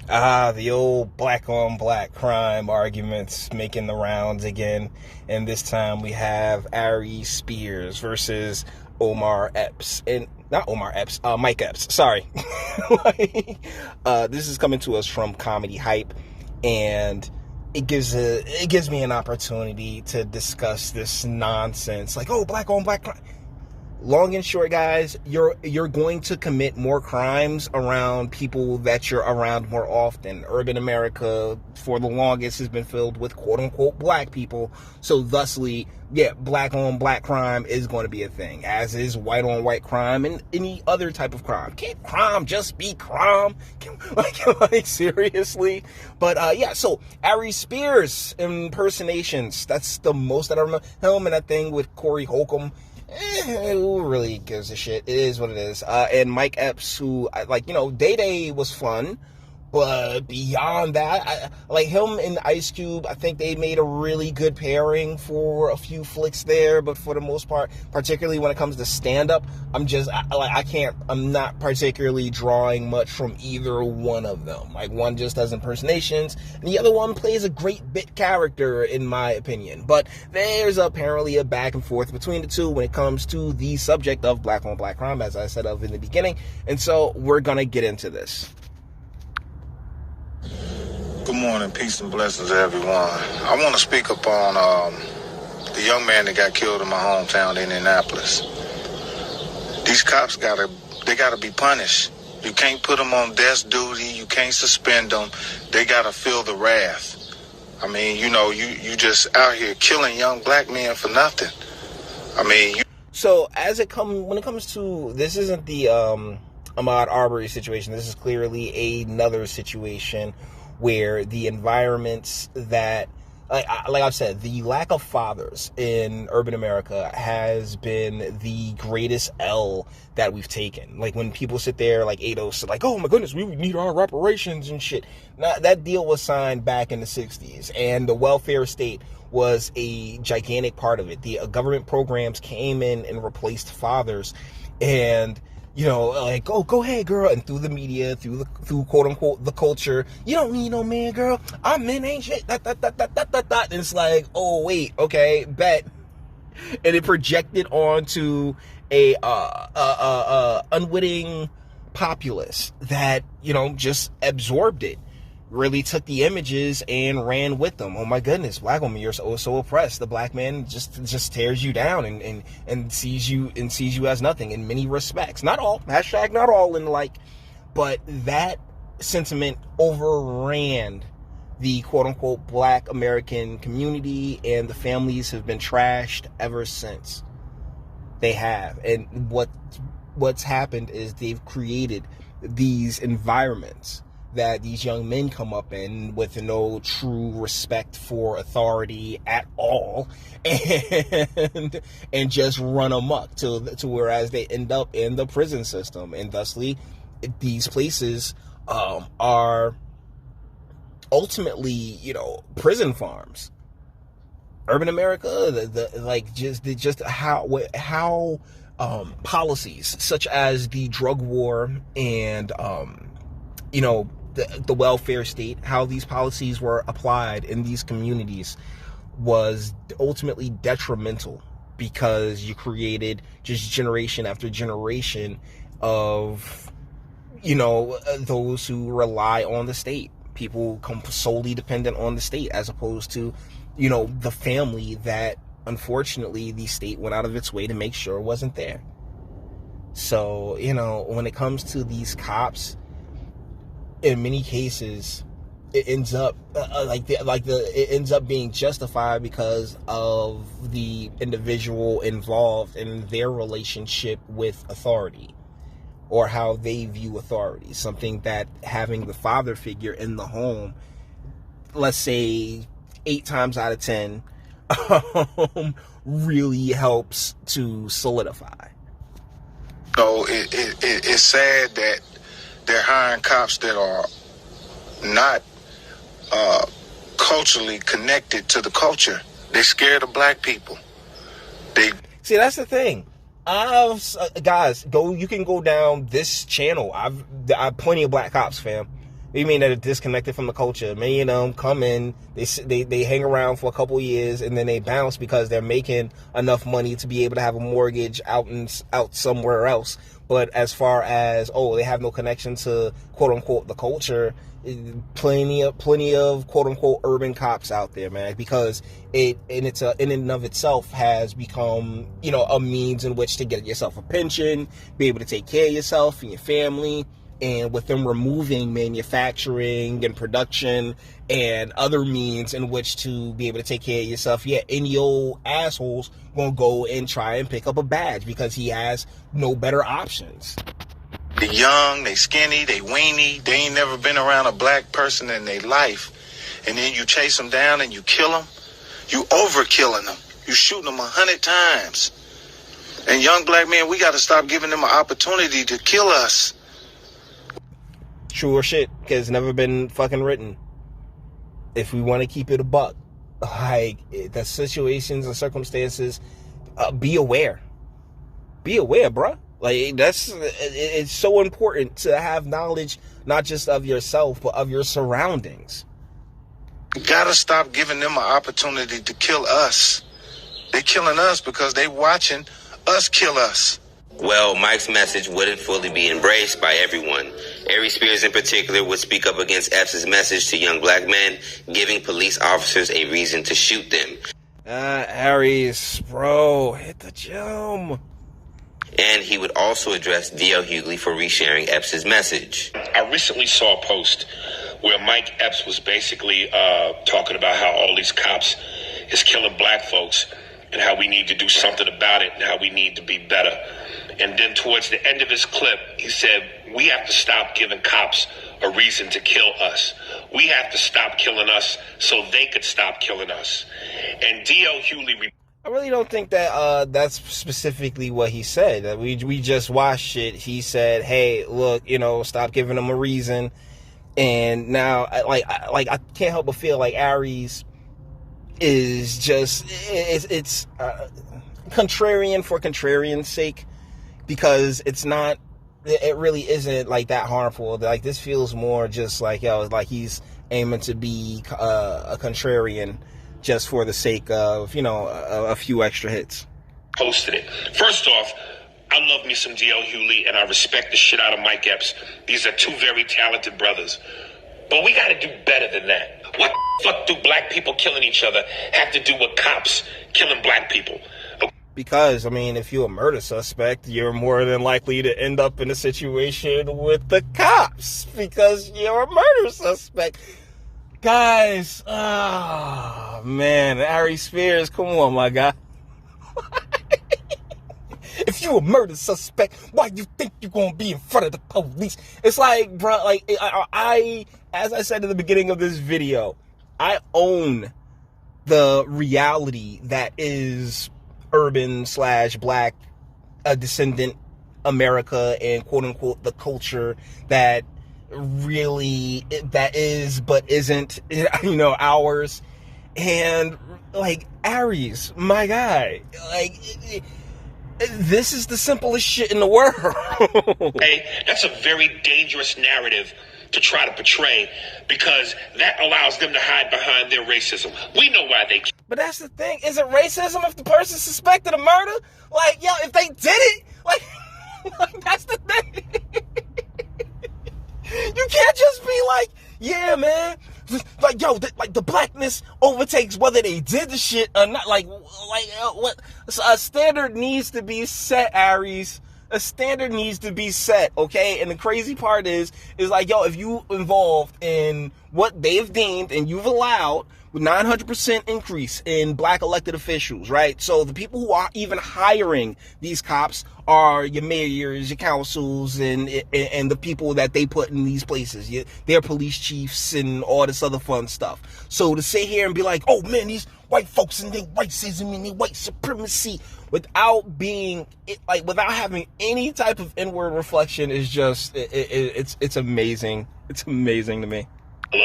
The old black on black crime arguments making the rounds again. And this time we have Aries Spears versus Omar Epps. And not Omar Epps, Mike Epps. Sorry. This is coming to us from Comedy Hype, and it gives me an opportunity to discuss this nonsense. Like, oh, black on black crime. Long and short, guys, you're going to commit more crimes around people that you're around more often. Urban America, for the longest, has been filled with quote-unquote black people. So thusly, yeah, black-on-black crime is going to be a thing, as is white-on-white crime and any other type of crime. Can't crime just be crime? Like seriously? But, yeah, so Aries Spears impersonations. That's the most that I remember. Him and that thing with Corey Holcomb. Who really gives a shit? It is what it is. And Mike Epps, who, Day Day was fun, but beyond that, like him and Ice Cube, I think they made a really good pairing for a few flicks there, but for the most part, particularly when it comes to stand-up, I'm not particularly drawing much from either one of them. Like, one just does impersonations, and the other one plays a great bit character, in my opinion. But there's apparently a back and forth between the two when it comes to the subject of black on black crime, as I said in the beginning, and so we're gonna get into this. Good morning, peace and blessings to everyone. I want to speak upon the young man that got killed in my hometown, Indianapolis. These cops gotta be punished. You can't put them on desk duty. You can't suspend them. They gotta feel the wrath. I mean, you just out here killing young black men for nothing. I mean, So when it comes to, this isn't the Ahmaud Arbery situation. This is clearly another situation where the environments that, like I've said, the lack of fathers in urban America has been the greatest L that we've taken. Like, when people sit there, like Ados, like, oh my goodness, we need our reparations and shit. Now, that deal was signed back in the 60s, and the welfare state was a gigantic part of it. The government programs came in and replaced fathers, and like, oh, go ahead, girl, and through the media, through quote unquote the culture, you don't need no man, girl. Our men ain't shit. And it's like, oh wait, okay, bet. And it projected onto a unwitting populace that just absorbed it. Really took the images and ran with them. Oh my goodness, black woman, you're so oppressed. The black man just tears you down and sees you as nothing in many respects. Not all, hashtag not all, and like, but that sentiment overran the quote unquote black American community, and the families have been trashed ever since. They have. And what's happened is they've created these environments that these young men come up in with no true respect for authority at all, and just run amok to whereas they end up in the prison system, and thusly these places are ultimately prison farms. Urban America, how policies such as the drug war and the welfare state, how these policies were applied in these communities was ultimately detrimental, because you created just generation after generation of, those who rely on the state. People come solely dependent on the state, as opposed to, the family that, unfortunately, the state went out of its way to make sure wasn't there. So, when it comes to these cops, in many cases, it ends up it ends up being justified because of the individual involved in their relationship with authority, or how they view authority. Something that having the father figure in the home, let's say 8 times out of 10, really helps to solidify. So it's sad that they're hiring cops that are not culturally connected to the culture. They're scared of black people. See, that's the thing. Guys, you can go down this channel. I've plenty of black cops, fam. You mean that are disconnected from the culture? Many of them come in, they hang around for a couple years, and then they bounce because they're making enough money to be able to have a mortgage out somewhere else. But as far as they have no connection to quote unquote the culture, plenty of quote unquote urban cops out there, man, because in and of itself has become a means in which to get yourself a pension, be able to take care of yourself and your family. And with them removing manufacturing and production and other means in which to be able to take care of yourself, any old asshole's gonna go and try and pick up a badge because he has no better options. They young, they skinny, they weenie, they ain't never been around a black person in their life. And then you chase them down and you kill them. You overkilling them. You shooting them 100 times. And young black men, we got to stop giving them an opportunity to kill us. Sure shit, because it's never been fucking written. If we want to keep it a buck, like the situations and circumstances, be aware. Be aware, bruh. Like it's so important to have knowledge, not just of yourself, but of your surroundings. You gotta stop giving them an opportunity to kill us. They killing us because they watching us kill us. Well, Mike's message wouldn't fully be embraced by everyone. Aries Spears in particular would speak up against Epps' message to young black men, giving police officers a reason to shoot them. Aries, bro, hit the gym. And he would also address D.L. Hughley for resharing Epps' message. I recently saw a post where Mike Epps was basically talking about how all these cops is killing black folks and how we need to do something about it and how we need to be better. And then towards the end of his clip, he said, we have to stop giving cops a reason to kill us. We have to stop killing us so they could stop killing us. And D.L. Hughley... I really don't think that that's specifically what he said. That we just watched it. He said, hey, look, stop giving them a reason. And now, I can't help but feel like Aries is just, it's contrarian for contrarian's sake. Because it really isn't like that harmful. Like this feels more just like like he's aiming to be a contrarian just for the sake of a few extra hits. Posted it. First off, I love me some D.L. Hughley and I respect the shit out of Mike Epps. These are two very talented brothers. But we got to do better than that. What the fuck do black people killing each other have to do with cops killing black people? Because, if you're a murder suspect, you're more than likely to end up in a situation with the cops because you're a murder suspect. Guys, man, Aries Spears, come on, my guy. If you're a murder suspect, why do you think you're going to be in front of the police? It's like, bro, like, as I said in the beginning of this video, I own the reality that is urban/black descendant America and quote unquote the culture that really that is but isn't ours. And like Aries, my guy, like this is the simplest shit in the world. Hey, that's a very dangerous narrative to try to portray because that allows them to hide behind their racism. We know why they... But that's the thing. Is it racism if the person suspected a murder? Like, if they did it, like that's the thing. You can't just be like, yeah, man, like, the blackness overtakes whether they did the shit or not. What? A standard needs to be set, Aries. A standard needs to be set, okay? And the crazy part is like, if you involved in what they've deemed and you've allowed with 900% increase in black elected officials, right? So the people who are even hiring these cops are your mayors, your councils, and the people that they put in these places. Their police chiefs and all this other fun stuff. So to sit here and be like, oh man, these white folks and their racism and their white supremacy, without having any type of inward reflection is just, it's amazing. It's amazing to me.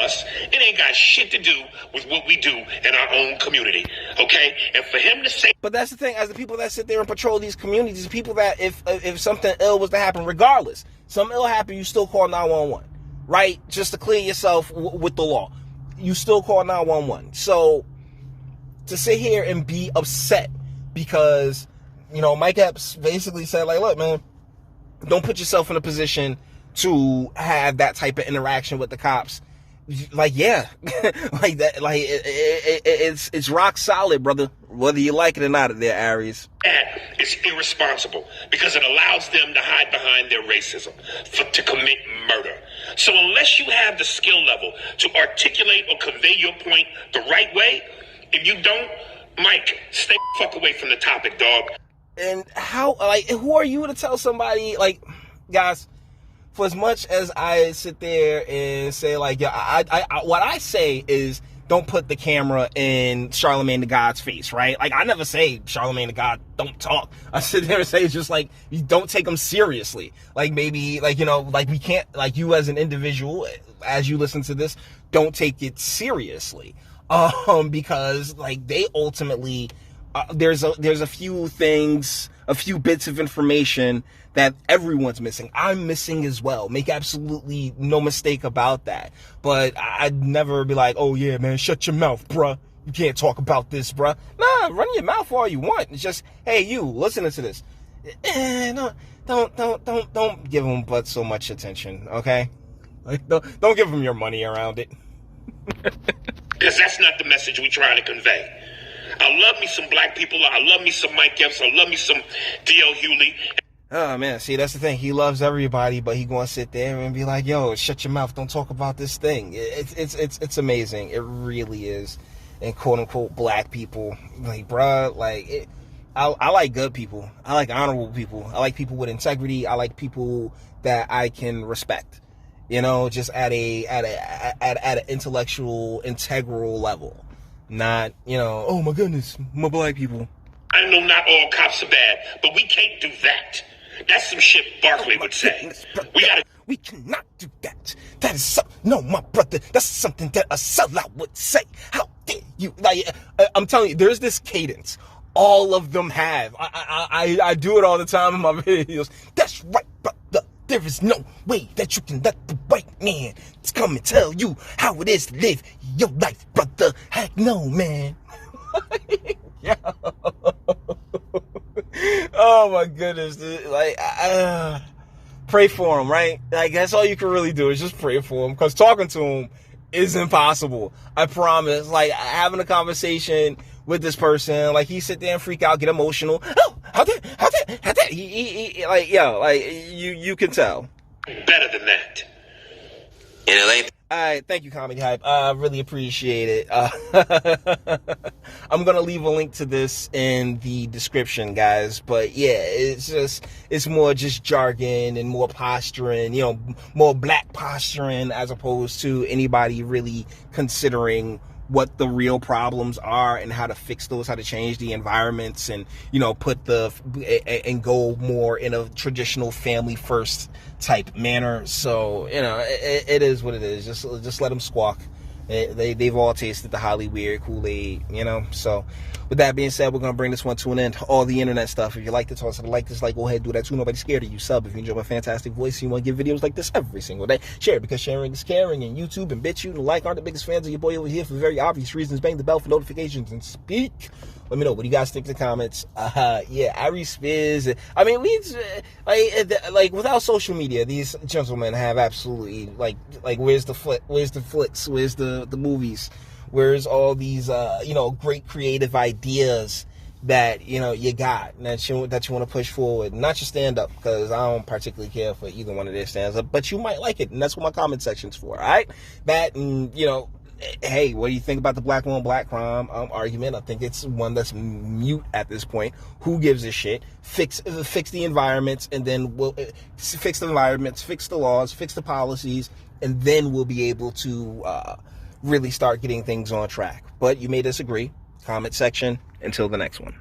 Us. It ain't got shit to do with what we do in our own community, okay? And for him to say... But that's the thing, as the people that sit there and patrol these communities, the people that if something ill was to happen, regardless, some ill happen, you still call 911. right? Just to clear yourself with the law. You still call 911. So to sit here and be upset because, Mike Epps basically said, like, look, man, don't put yourself in a position to have that type of interaction with the cops. Like, yeah, like that, like it's rock solid, brother, whether you like it or not there, Aries. That is irresponsible because it allows them to hide behind their racism to commit murder. So unless you have the skill level to articulate or convey your point the right way, if you don't, Mike, stay the fuck away from the topic, dog. And who are you to tell somebody, like, guys, for as much as I sit there and say, like, yeah, what I say is don't put the camera in Charlemagne the God's face, right? Like, I never say Charlemagne the God don't talk. I sit there and say just like, you don't take him seriously. Like, maybe, like, like we can't, like, you as an individual, as you listen to this, don't take it seriously. Because, like, they ultimately, there's a few things, a few bits of information that everyone's missing. I'm missing as well. Make absolutely no mistake about that. But I'd never be like, oh yeah, man, shut your mouth, bruh. You can't talk about this, bruh. Nah, run your mouth all you want. It's just, hey, you, listening to this. No, don't give them but so much attention, okay? Like, don't give them your money around it. Because that's not the message we're trying to convey. I love me some black people. I love me some Mike Epps. I love me some D.L. Hewley. Oh, man, see, that's the thing. He loves everybody, but he gonna sit there and be like, yo, shut your mouth. Don't talk about this thing. It's amazing. It really is. And quote-unquote black people, like, bruh, like, I like good people. I like honorable people. I like people with integrity. I like people that I can respect. Just at an intellectual, integral level. Not, oh my goodness, my black people. I know not all cops are bad, but we can't do that. That's some shit Barkley would say. We cannot do that. That is no, my brother. That's something that a sellout would say. How dare you? Like, I'm telling you, there's this cadence. All of them have. I do it all the time in my videos. That's right, brother. There is no way that you can let the white man come and tell you how it is to live your life, brother. Heck no, man. Yo. Oh my goodness, dude. Like, pray for him, right? Like, that's all you can really do is just pray for him, because talking to him is impossible. I promise. Like, having a conversation with this person, like, he sit there and freak out, get emotional. Oh, how dare. He like, yo, like, you can tell. Better than that. In LA. All right, thank you, Comedy Hype. I really appreciate it. I'm going to leave a link to this in the description, guys. But yeah, it's more just jargon and more posturing, more black posturing, as opposed to anybody really considering what the real problems are and how to fix those, how to change the environments, and and go more in a traditional family first type manner. So it is what it is. Just let them squawk. They've all tasted the highly weird Kool-Aid, So with that being said, we're going to bring this one to an end. All the internet stuff. If you like to toss it a like, dislike, go ahead, do that too. Nobody's scared of you. Sub if you enjoy my fantastic voice and you want to give videos like this every single day. Share, because sharing is caring. And YouTube and Bitchute and like aren't the biggest fans of your boy over here for very obvious reasons. Bang the bell for notifications and speak. Let me know what you guys think in the comments. Yeah, Aries Spears. I mean, like without social media, these gentlemen have absolutely like where's the flicks? Where's the movies? Where's all these great creative ideas that you got that you want to push forward? Not your stand up, because I don't particularly care for either one of their stands up, but you might like it, and that's what my comment section's for. All right, that and hey, what do you think about the black on black crime argument? I think it's one that's mute at this point. Who gives a shit? Fix the environments, and then we'll fix the environments, fix the laws, fix the policies, and then we'll be able to really start getting things on track. But you may disagree. Comment section. Until the next one.